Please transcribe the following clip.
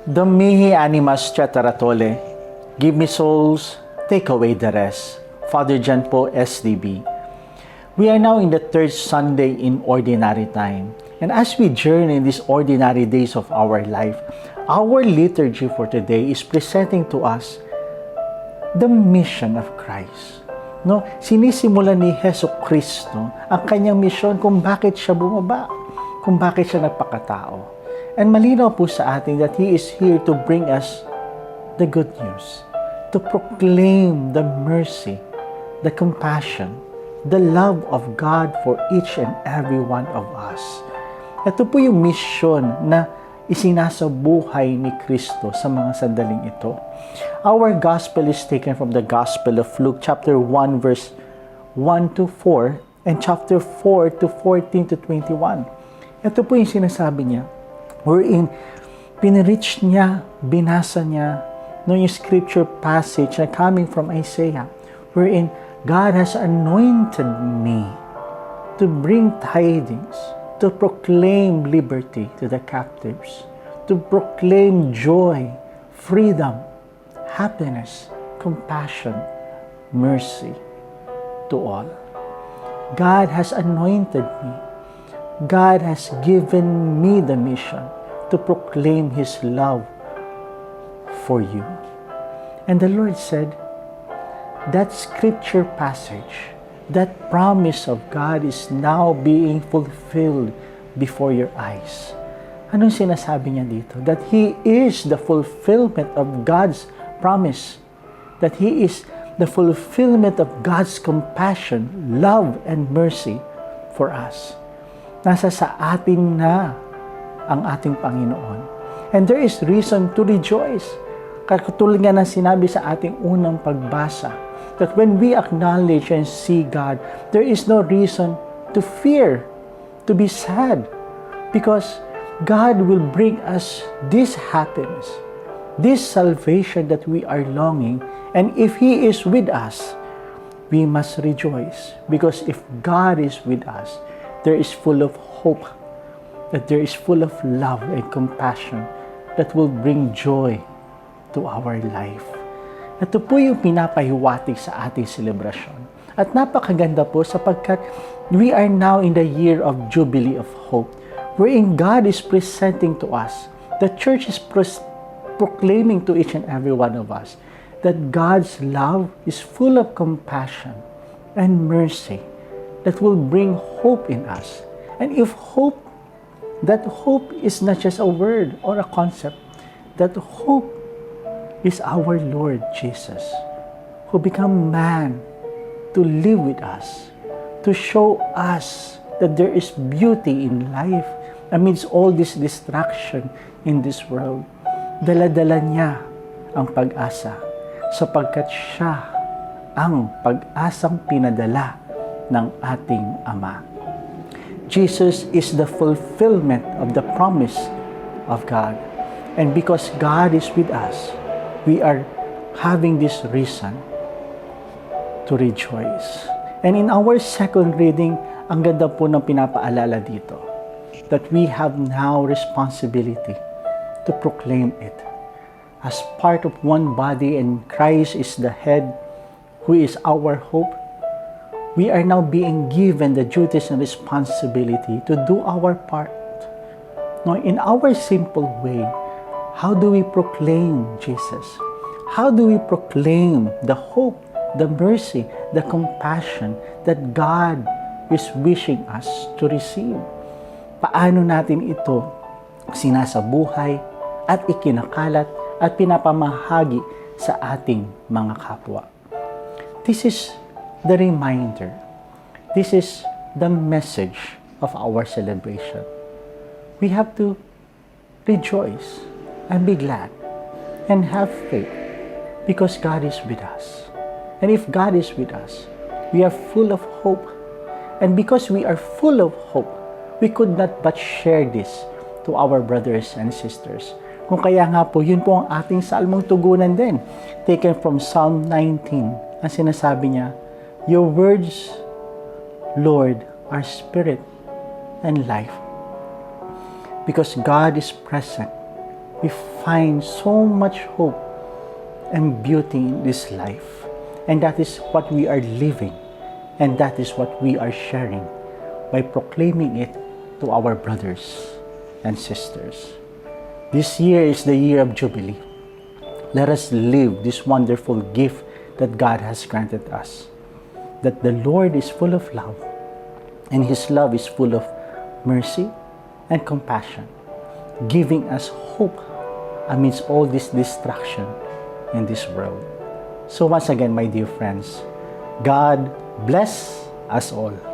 Domihi animas Chataratole, give me souls, take away the rest. Father John Po, SDB. We are now in the third Sunday in Ordinary Time. And as we journey in these ordinary days of our life, our liturgy for today is presenting to us the mission of Christ. No, sinisimulan ni Hesus Kristo ang kanyang misyon kung bakit siya bumaba, kung bakit siya nagpakatao. And malinaw po sa atin that He is here to bring us the good news, to proclaim the mercy, the compassion, the love of God for each and every one of us. Ito po yung mission na isinasabuhay ni Kristo sa mga sandaling ito. Our gospel is taken from the Gospel of Luke chapter 1 verse 1 to 4 and chapter 4 to 14 to 21. Ito po yung sinasabi niya, wherein pinreach niya, binasa niya yung scripture passage na coming from Isaiah, wherein God has anointed me to bring tidings, to proclaim liberty to the captives, to proclaim joy, freedom, happiness, compassion, mercy to all. God has anointed me. God has given me the mission to proclaim His love for you. And the Lord said, that scripture passage, that promise of God is now being fulfilled before your eyes. Anong sinasabi niya dito? That He is the fulfillment of God's promise. That He is the fulfillment of God's compassion, love, and mercy for us. Nasa sa atin na ang ating Panginoon. And there is reason to rejoice. Katulad nga ng sinabi sa ating unang pagbasa, that when we acknowledge and see God, there is no reason to fear, to be sad, because God will bring us this happiness, this salvation that we are longing, and if He is with us, we must rejoice, because if God is with us, there is full of hope, that there is full of love and compassion that will bring joy to our life. Ito po yung pinapahiwatig sa ating celebration. At napakaganda po sapagkat we are now in the year of Jubilee of Hope, wherein God is presenting to us, the church is proclaiming to each and every one of us that God's love is full of compassion and mercy that will bring hope in us. And if hope, that hope is not just a word or a concept, that hope is our Lord Jesus, who became man to live with us, to show us that there is beauty in life amidst all this distraction in this world. Dala-dala niya ang pag-asa sapagkat siya ang pag-asang pinadala ng ating Ama. Jesus is the fulfillment of the promise of God. And because God is with us, we are having this reason to rejoice. And in our second reading, ang ganda po ng pinapaalala dito, that we have now responsibility to proclaim it. As part of one body and Christ is the head, who is our hope, we are now being given the duties and responsibility to do our part. Now, in our simple way, how do we proclaim Jesus? How do we proclaim the hope, the mercy, the compassion that God is wishing us to receive? Paano natin ito sinasabuhay at ikinakalat at pinapamahagi sa ating mga kapwa? This is the reminder. This is the message of our celebration. We have to rejoice and be glad and have faith because God is with us. And if God is with us, we are full of hope. And because we are full of hope, we could not but share this to our brothers and sisters. Kung kaya nga po, yun po ang ating salmong tugunan din. Taken from Psalm 19. Ang sinasabi niya, your words, Lord, are spirit and life. Because God is present, we find so much hope and beauty in this life. And that is what we are living. And that is what we are sharing by proclaiming it to our brothers and sisters. This year is the year of Jubilee. Let us live this wonderful gift that God has granted us. That the Lord is full of love, and His love is full of mercy and compassion, giving us hope amidst all this distraction in this world. So once again, my dear friends, God bless us all.